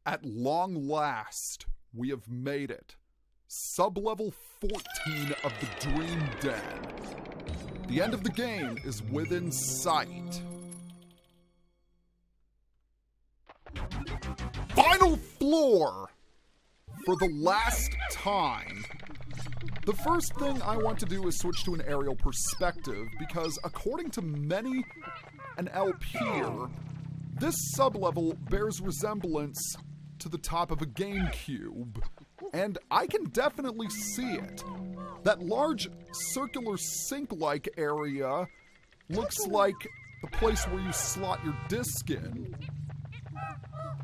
At long last, we have made it. Sub-level 14 of the Dream Den. The end of the game is within sight. Final floor! For the last time. The first thing I want to do is switch to an aerial perspective because according to many an LPer, this sub-level bears resemblance to the top of a GameCube. And I can definitely see it. That large circular sink-like area looks like the place where you slot your disc in.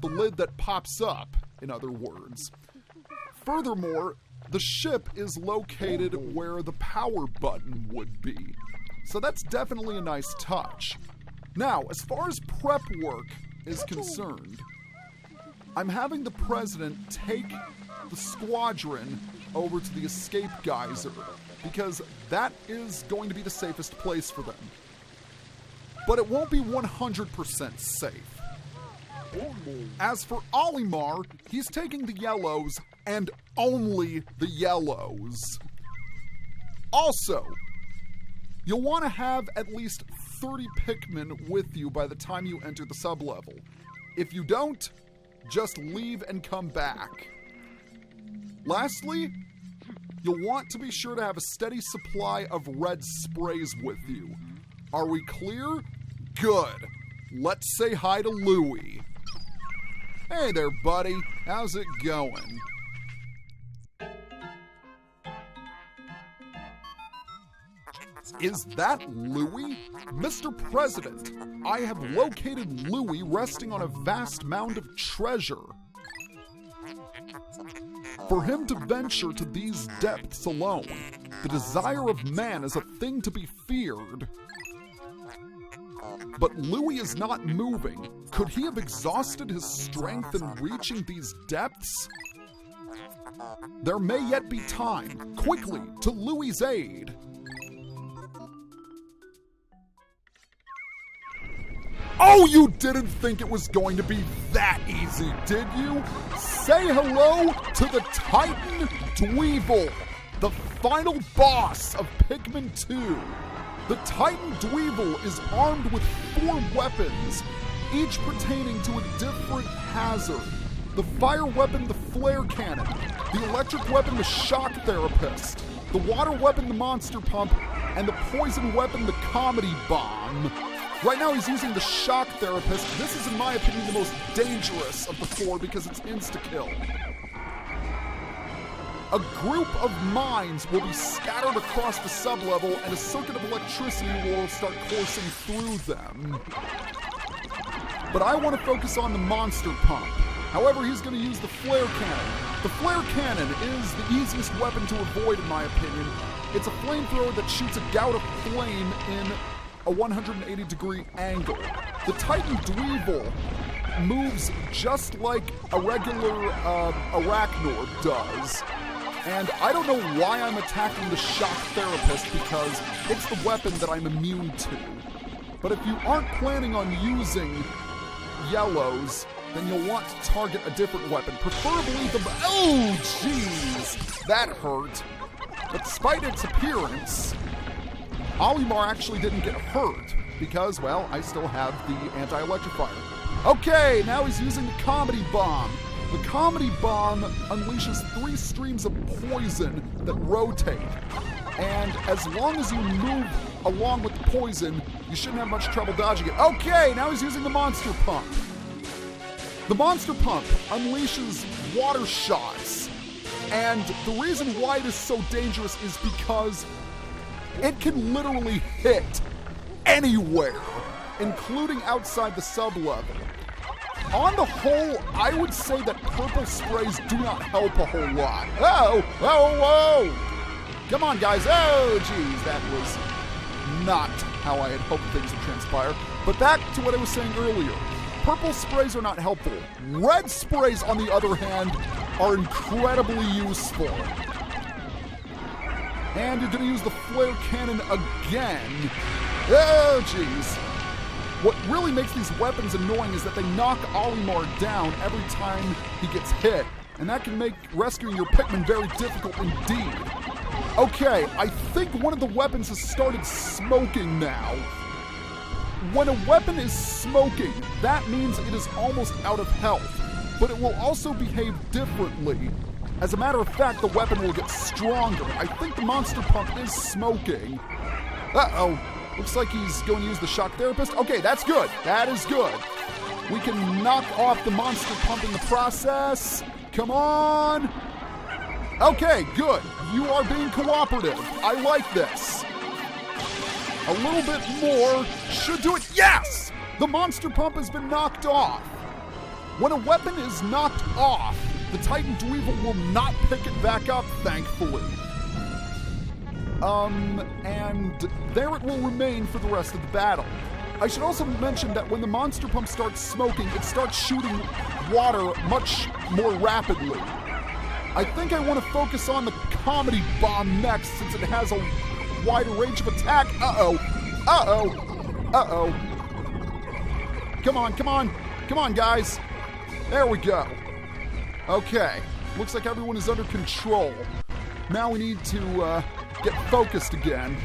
The lid that pops up, in other words. Furthermore, the ship is located where the power button would be. So that's definitely a nice touch. Now, as far as prep work is concerned, I'm having the president take the squadron over to the escape geyser because that is going to be the safest place for them. But it won't be 100% safe. As for Olimar, he's taking the yellows and only the yellows. Also, you'll want to have at least 30 Pikmin with you by the time you enter the sub-level. If you don't, just leave and come back. Lastly, you'll want to be sure to have a steady supply of red sprays with you. Are we clear? Good. Let's say hi to Louie. Hey there, buddy. How's it going? Is that Louie? Mr. President, I have located Louie resting on a vast mound of treasure. For him to venture to these depths alone, the desire of man is a thing to be feared. But Louie is not moving. Could he have exhausted his strength in reaching these depths? There may yet be time. Quickly, to Louie's aid. Oh, you didn't think it was going to be that easy, did you? Say hello to the Titan Dweevil, the final boss of Pikmin 2. The Titan Dweevil is armed with 4 weapons, each pertaining to a different hazard. The fire weapon, the flare cannon. The electric weapon, the shock therapist. The water weapon, the monster pump. And the poison weapon, the comedy bomb. Right now he's using the shock therapist. This is, in my opinion, the most dangerous of the 4 because it's insta-kill. A group of mines will be scattered across the sub-level and a circuit of electricity will start coursing through them. But I want to focus on the monster pump. However, he's going to use the flare cannon. The flare cannon is the easiest weapon to avoid, in my opinion. It's a flamethrower that shoots a gout of flame in a 180-degree angle. The Titan Dweevil moves just like a regular arachnorb does. And I don't know why I'm attacking the shock therapist because it's the weapon that I'm immune to. But if you aren't planning on using yellows, then you'll want to target a different weapon, preferably the... Oh, jeez! That hurt. But despite its appearance, Olimar actually didn't get hurt because, well, I still have the anti-electrifier. Okay, now he's using the comedy bomb. The comedy bomb unleashes 3 streams of poison that rotate. And as long as you move along with the poison, you shouldn't have much trouble dodging it. Okay, now he's using the monster pump. The monster pump unleashes water shots. And the reason why it is so dangerous is because it can literally hit anywhere, including outside the sub-level. On the whole, I would say that purple sprays do not help a whole lot. Oh, whoa, whoa! Come on, guys. Oh, geez, that was not how I had hoped things would transpire. But back to what I was saying earlier. Purple sprays are not helpful. Red sprays, on the other hand, are incredibly useful. And you're going to use the flare cannon again. Oh, jeez. What really makes these weapons annoying is that they knock Olimar down every time he gets hit, and that can make rescuing your Pikmin very difficult indeed. Okay, I think one of the weapons has started smoking now. When a weapon is smoking, that means it is almost out of health, but it will also behave differently. As a matter of fact, the weapon will get stronger. I think the monster pump is smoking. Uh-oh. Looks like he's going to use the shock therapist. Okay, that's good. That is good. We can knock off the monster pump in the process. Come on. Okay, good. You are being cooperative. I like this. A little bit more should do it. Yes! The monster pump has been knocked off. When a weapon is knocked off, the Titan Dweevil will not pick it back up, thankfully. And there it will remain for the rest of the battle. I should also mention that when the monster pump starts smoking, it starts shooting water much more rapidly. I think I want to focus on the comedy bomb next since it has a wider range of attack. Uh-oh. Uh-oh. Uh-oh. Come on, come on. Come on, guys. There we go. Okay. Looks like everyone is under control. Now we need to get focused again.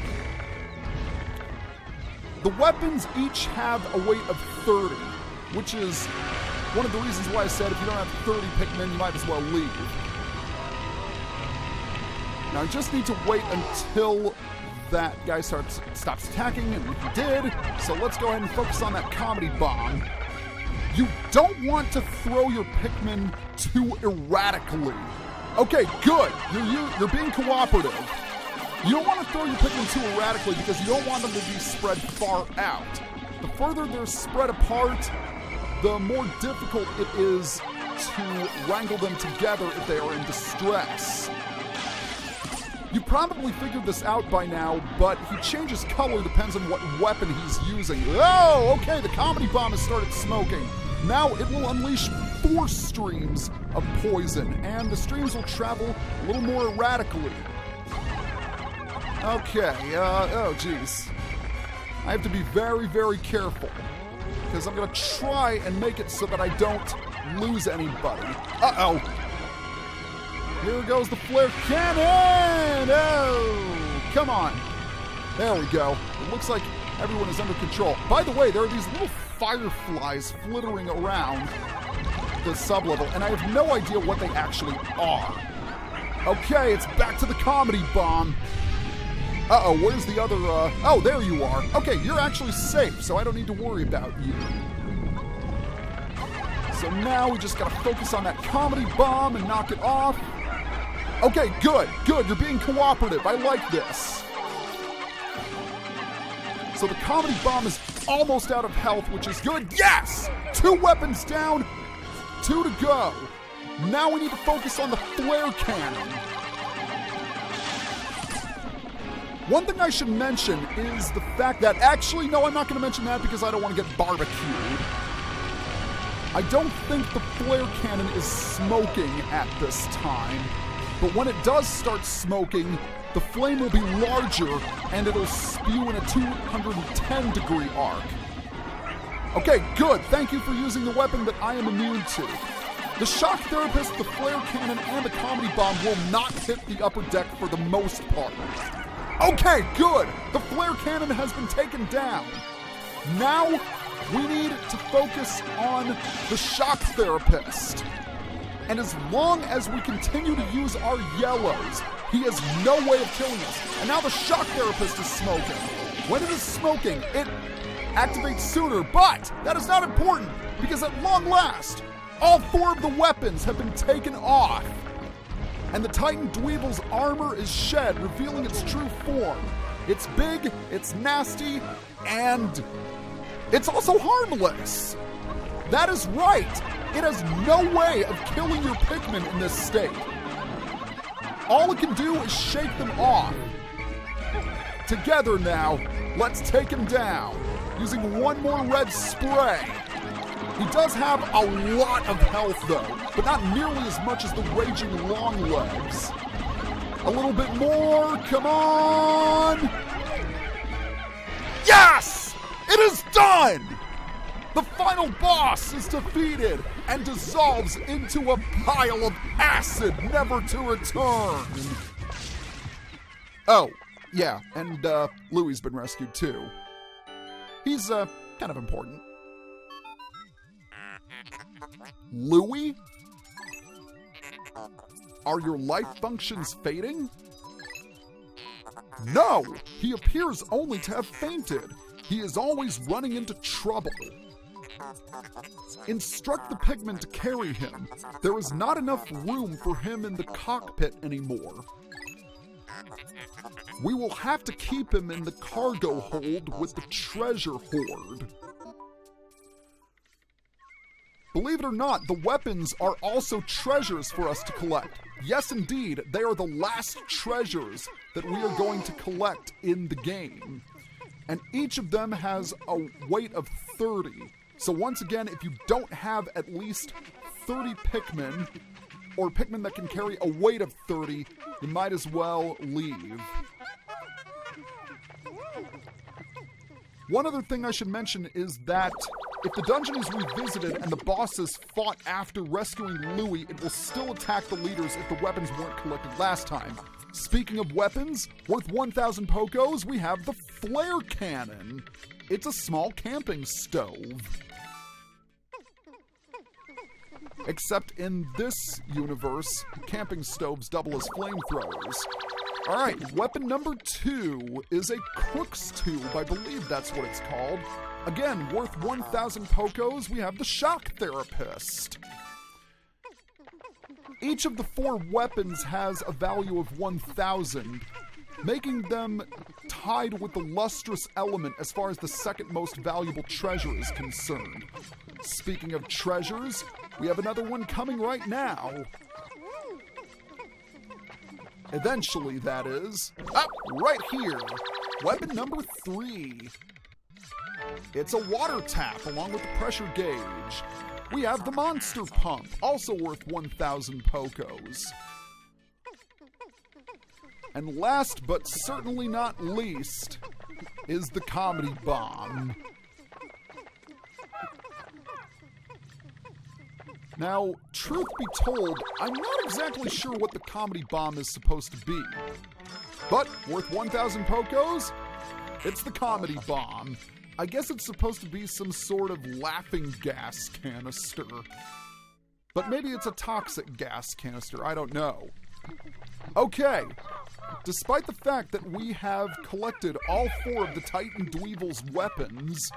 The weapons each have a weight of 30, which is one of the reasons why I said if you don't have 30 Pikmin, you might as well leave. Now I just need to wait until that guy stops attacking, and he did, so let's go ahead and focus on that comedy bomb. You don't want to throw your Pikmin too erratically. Okay, good. You're being cooperative. You don't want to throw your Pikmin too erratically because you don't want them to be spread far out. The further they're spread apart, the more difficult it is to wrangle them together if they are in distress. You probably figured this out by now, but he changes color depends on what weapon he's using. Oh, okay, the comedy bomb has started smoking. Now it will unleash 4 streams of poison, and the streams will travel a little more erratically. Okay, oh geez. I have to be very, very careful, because I'm going to try and make it so that I don't lose anybody. Uh-oh. Here goes the flare cannon! Oh, come on. There we go. It looks like everyone is under control. By the way, there are these little fireflies flittering around the sublevel, and I have no idea what they actually are. Okay, it's back to the comedy bomb. Uh-oh, where's the other, oh, there you are. Okay, you're actually safe, so I don't need to worry about you. So now we just gotta focus on that comedy bomb and knock it off. Okay, good, good, you're being cooperative. I like this. So the comedy bomb is almost out of health, which is good. Yes! 2 weapons down, 2 to go. Now we need to focus on the flare cannon. One thing I should mention is the fact that, actually, no, I'm not going to mention that because I don't want to get barbecued. I don't think the flare cannon is smoking at this time, but when it does start smoking, the flame will be larger and it'll spew in a 210-degree arc. Okay, good. Thank you for using the weapon that I am immune to. The shock therapist, the flare cannon, and the comedy bomb will not hit the upper deck for the most part. Okay, good. The flare cannon has been taken down. Now we need to focus on the shock therapist. And as long as we continue to use our yellows, he has no way of killing us. And now the shock therapist is smoking. When it is smoking, it activates sooner, but that is not important because at long last, all 4 of the weapons have been taken off. And the Titan Dweevil's armor is shed, revealing its true form. It's big, it's nasty, and it's also harmless. That is right. It has no way of killing your Pikmin in this state. All it can do is shake them off. Together now, let's take him down, using 1 more red spray. He does have a lot of health though, but not nearly as much as the raging Longlegs. A little bit more, come on! Yes! It is done! The final boss is defeated and dissolves into a pile of acid never to return. Oh, yeah, and Louie's been rescued too. He's kind of important. Louie? Are your life functions fading? No! He appears only to have fainted. He is always running into trouble. Instruct the Pikmin to carry him. There is not enough room for him in the cockpit anymore. We will have to keep him in the cargo hold with the treasure hoard. Believe it or not, the weapons are also treasures for us to collect. Yes, indeed, they are the last treasures that we are going to collect in the game. And each of them has a weight of 30. So once again, if you don't have at least 30 Pikmin, or Pikmin that can carry a weight of 30, you might as well leave. One other thing I should mention is that if the dungeon is revisited and the bosses fought after rescuing Louie, it will still attack the leaders if the weapons weren't collected last time. Speaking of weapons, worth 1,000 Pokos, we have the Flare Cannon. It's a small camping stove. Except in this universe, camping stoves double as flamethrowers. Alright, weapon number 2 is a Crook's Tube, I believe that's what it's called. Again, worth 1,000 Pokos, we have the Shock Therapist. Each of the 4 weapons has a value of 1,000, making them tied with the lustrous element as far as the second most valuable treasure is concerned. Speaking of treasures, we have another one coming right now. Eventually, that is. Up right here. Weapon number 3. It's a water tap along with the pressure gauge. We have the Monster Pump, also worth 1,000 Pokos. And last but certainly not least is the Comedy Bomb. Now, truth be told, I'm not exactly sure what the Comedy Bomb is supposed to be. But, worth 1,000 Pokos? It's the Comedy Bomb. I guess it's supposed to be some sort of laughing gas canister. But maybe it's a toxic gas canister, I don't know. Okay, despite the fact that we have collected all 4 of the Titan Dweevil's weapons,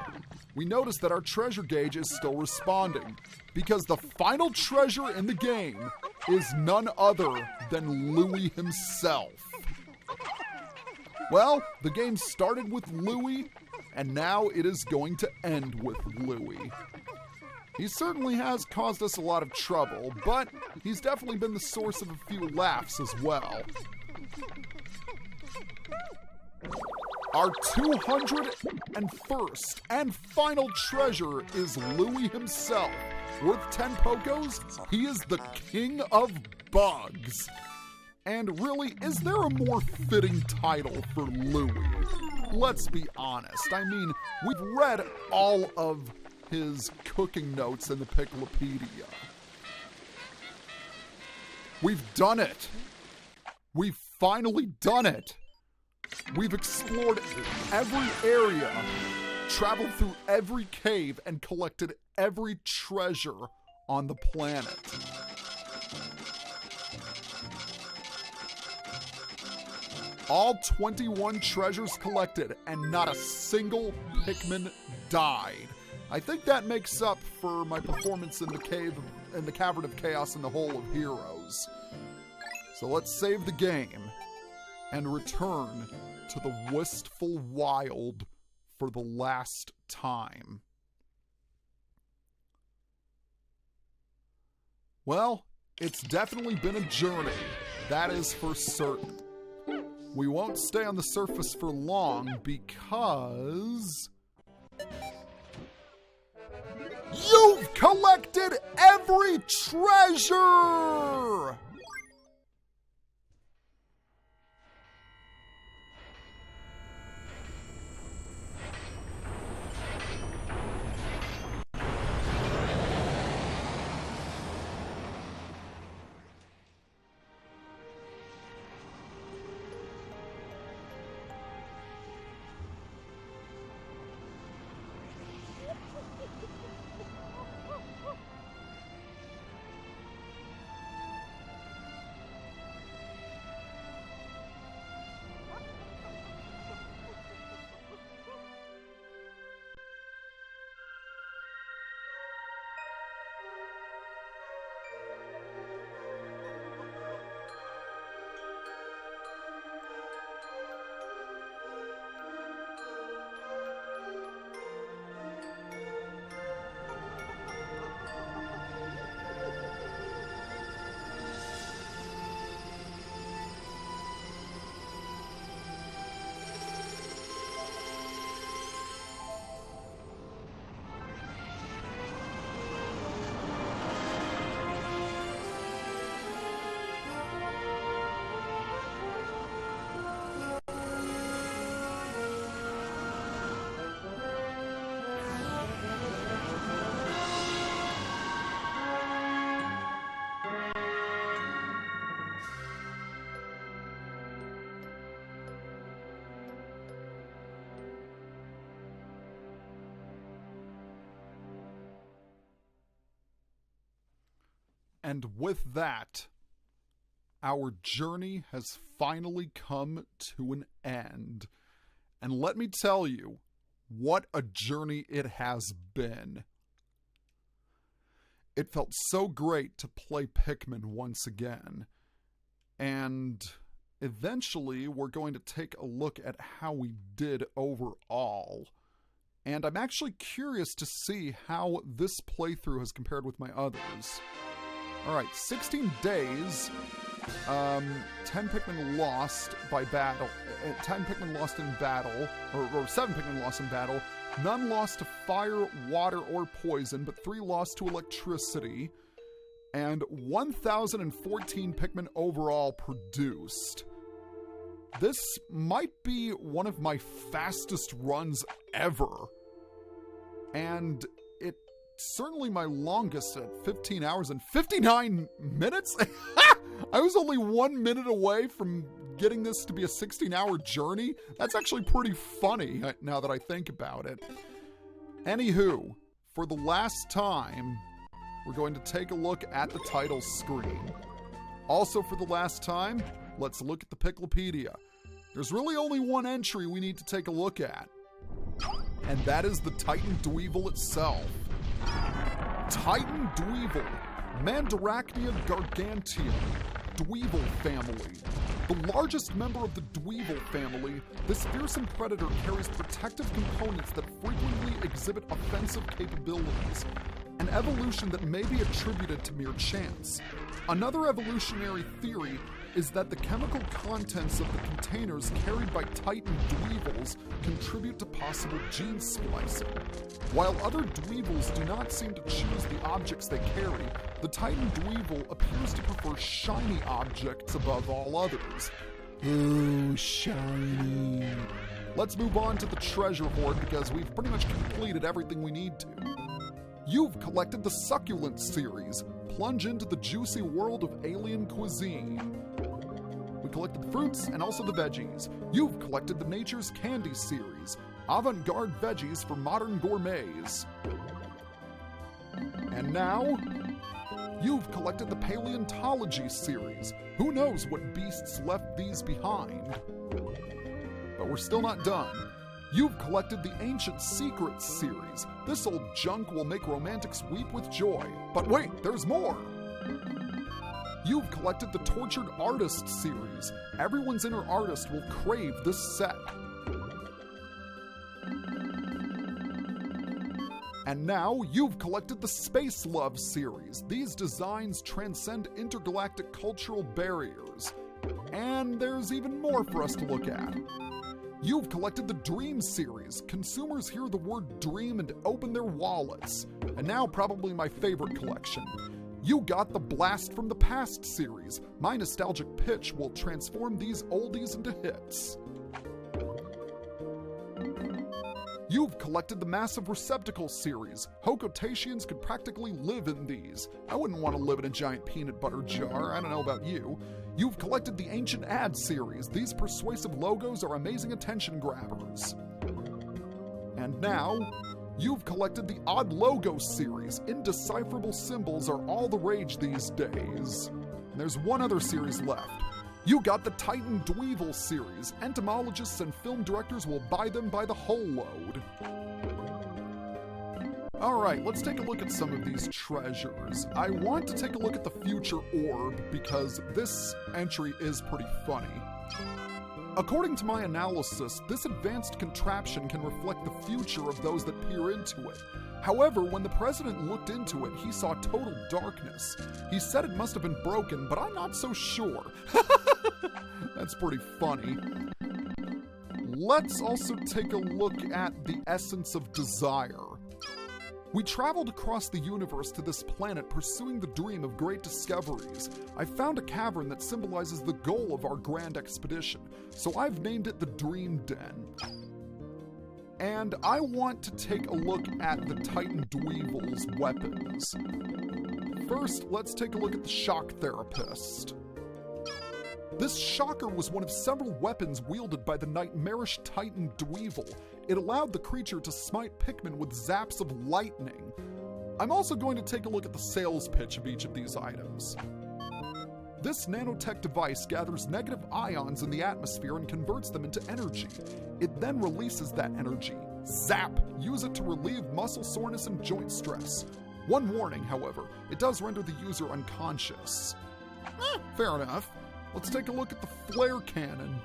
we notice that our treasure gauge is still responding, because the final treasure in the game is none other than Louie himself. Well, the game started with Louie, and now it is going to end with Louie. He certainly has caused us a lot of trouble, but he's definitely been the source of a few laughs as well. Our 201st and final treasure is Louie himself. Worth 10 Pokos, he is the king of bugs. And really, is there a more fitting title for Louie? Let's be honest. I mean, we've read all of his cooking notes in the Picklepedia. We've done it. We've finally done it. We've explored every area, traveled through every cave, and collected every treasure on the planet. All 21 treasures collected, and not a single Pikmin died. I think that makes up for my performance in the Cavern of Chaos in the Hole of Heroes. So let's save the game and return to the Wistful Wild for the last time. Well, it's definitely been a journey, that is for certain. We won't stay on the surface for long because you've collected every treasure! And with that, our journey has finally come to an end. And let me tell you, what a journey it has been. It felt so great to play Pikmin once again. And eventually, we're going to take a look at how we did overall. And I'm actually curious to see how this playthrough has compared with my others. Alright, 16 days, 10 Pikmin lost by battle, 10 Pikmin lost in battle, or 7 Pikmin lost in battle, none lost to fire, water, or poison, but 3 lost to electricity, and 1,014 Pikmin overall produced. This might be one of my fastest runs ever, and it's certainly my longest at 15 hours and 59 minutes? I was only 1 minute away from getting this to be a 16-hour journey. That's actually pretty funny now that I think about it. Anywho, for the last time, we're going to take a look at the title screen. Also, for the last time, let's look at the Piclopedia. There's really only one entry we need to take a look at, and that is the Titan Dweevil itself. Titan Dweevil, Mandarachnia gargantea, Dweevil family. The largest member of the Dweevil family, this fearsome predator carries protective components that frequently exhibit offensive capabilities, an evolution that may be attributed to mere chance. Another evolutionary theory is that the chemical contents of the containers carried by Titan Dweevils contribute to possible gene splicing. While other Dweevils do not seem to choose the objects they carry, the Titan Dweevil appears to prefer shiny objects above all others. Ooh, shiny. Let's move on to the treasure hoard because we've pretty much completed everything we need to. You've collected the Succulent series. Plunge into the juicy world of alien cuisine. We collected the fruits and also the veggies. You've collected the Nature's Candy series. Avant-garde veggies for modern gourmets. And now, you've collected the Paleontology series. Who knows what beasts left these behind? But we're still not done. You've collected the Ancient Secrets series. This old junk will make romantics weep with joy. But wait, there's more! You've collected the Tortured Artist series. Everyone's inner artist will crave this set. And now, you've collected the Space Love series. These designs transcend intergalactic cultural barriers. And there's even more for us to look at. You've collected the Dream series. Consumers hear the word dream and open their wallets. And now probably my favorite collection. You got the Blast from the Past series. My nostalgic pitch will transform these oldies into hits. You've collected the Massive Receptacle series. Hokotatians could practically live in these. I wouldn't want to live in a giant peanut butter jar. I don't know about you. You've collected the Ancient Ad series. These persuasive logos are amazing attention grabbers. And now, you've collected the Odd Logo series. Indecipherable symbols are all the rage these days. And there's one other series left. You got the Titan Dweevil series. Entomologists and film directors will buy them by the whole load. Alright, let's take a look at some of these treasures. I want to take a look at the Future Orb because this entry is pretty funny. According to my analysis, this advanced contraption can reflect the future of those that peer into it. However, when the president looked into it, he saw total darkness. He said it must have been broken, but I'm not so sure. That's pretty funny. Let's also take a look at the essence of desire. We traveled across the universe to this planet pursuing the dream of great discoveries. I found a cavern that symbolizes the goal of our grand expedition, so I've named it the Dream Den. And I want to take a look at the Titan Dweevil's weapons. First, let's take a look at the Shock Therapist. This shocker was one of several weapons wielded by the nightmarish Titan Dweevil. It allowed the creature to smite Pikmin with zaps of lightning. I'm also going to take a look at the sales pitch of each of these items. This nanotech device gathers negative ions in the atmosphere and converts them into energy. It then releases that energy. Zap! Use it to relieve muscle soreness and joint stress. One warning, however, it does render the user unconscious. Fair enough. Let's take a look at the flare cannon.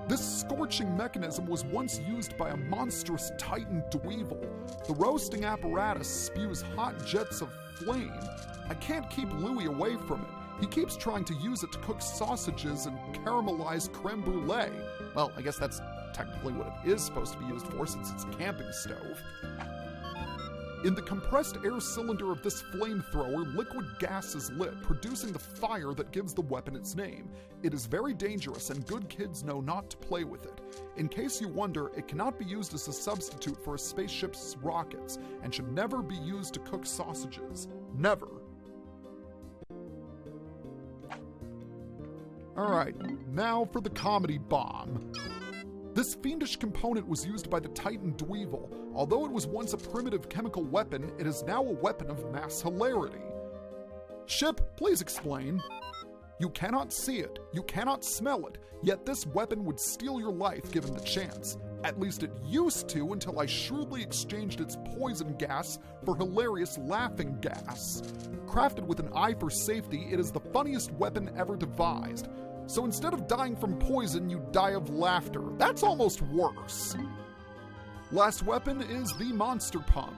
This scorching mechanism was once used by a monstrous Titan Dweevil. The roasting apparatus spews hot jets of flame. I can't keep Louie away from it. He keeps trying to use it to cook sausages and caramelize creme brulee. Well, I guess that's technically what it is supposed to be used for since it's a camping stove. In the compressed air cylinder of this flamethrower, liquid gas is lit, producing the fire that gives the weapon its name. It is very dangerous and good kids know not to play with it. In case you wonder, it cannot be used as a substitute for a spaceship's rockets and should never be used to cook sausages. Never. Alright, now for the comedy bomb. This fiendish component was used by the Titan Dweevil. Although it was once a primitive chemical weapon, it is now a weapon of mass hilarity. Ship, please explain. You cannot see it, you cannot smell it, yet this weapon would steal your life given the chance. At least it used to until I shrewdly exchanged its poison gas for hilarious laughing gas. Crafted with an eye for safety, it is the funniest weapon ever devised. So instead of dying from poison, you die of laughter. That's almost worse. Last weapon is the monster pump.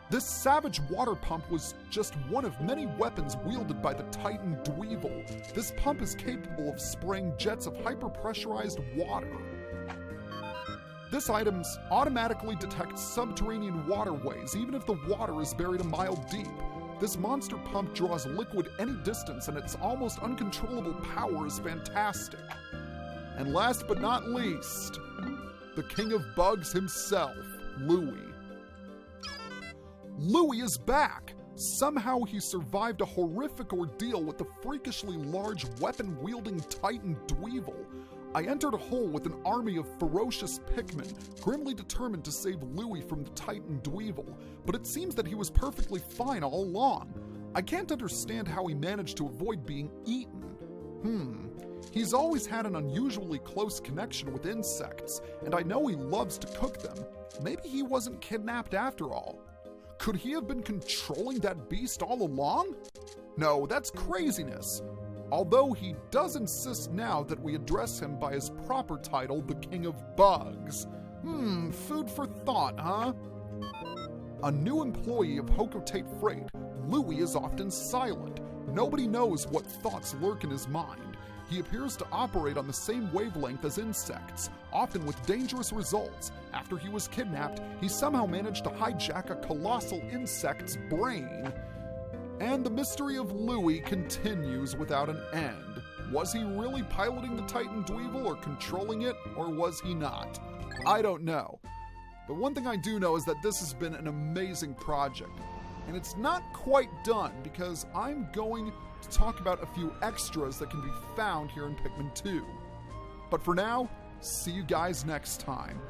This savage water pump was just one of many weapons wielded by the Titan Dweevil. This pump is capable of spraying jets of hyperpressurized water. This item automatically detects subterranean waterways, even if the water is buried a mile deep. This monster pump draws liquid any distance, and its almost uncontrollable power is fantastic. And last but not least, the king of bugs himself, Louie. Louie is back! Somehow he survived a horrific ordeal with the freakishly large weapon-wielding Titan Dweevil. I entered a hole with an army of ferocious Pikmin, grimly determined to save Louie from the Titan Dweevil, but it seems that he was perfectly fine all along. I can't understand how he managed to avoid being eaten. He's always had an unusually close connection with insects, and I know he loves to cook them. Maybe he wasn't kidnapped after all. Could he have been controlling that beast all along? No, that's craziness. Although he does insist now that we address him by his proper title, the King of Bugs. Food for thought, huh? A new employee of Hocotate Freight, Louie is often silent. Nobody knows what thoughts lurk in his mind. He appears to operate on the same wavelength as insects, often with dangerous results. After he was kidnapped, he somehow managed to hijack a colossal insect's brain. And the mystery of Louie continues without an end. Was he really piloting the Titan Dweevil or controlling it, or was he not? I don't know. But one thing I do know is that this has been an amazing project. And it's not quite done because I'm going to talk about a few extras that can be found here in Pikmin 2. But for now, see you guys next time.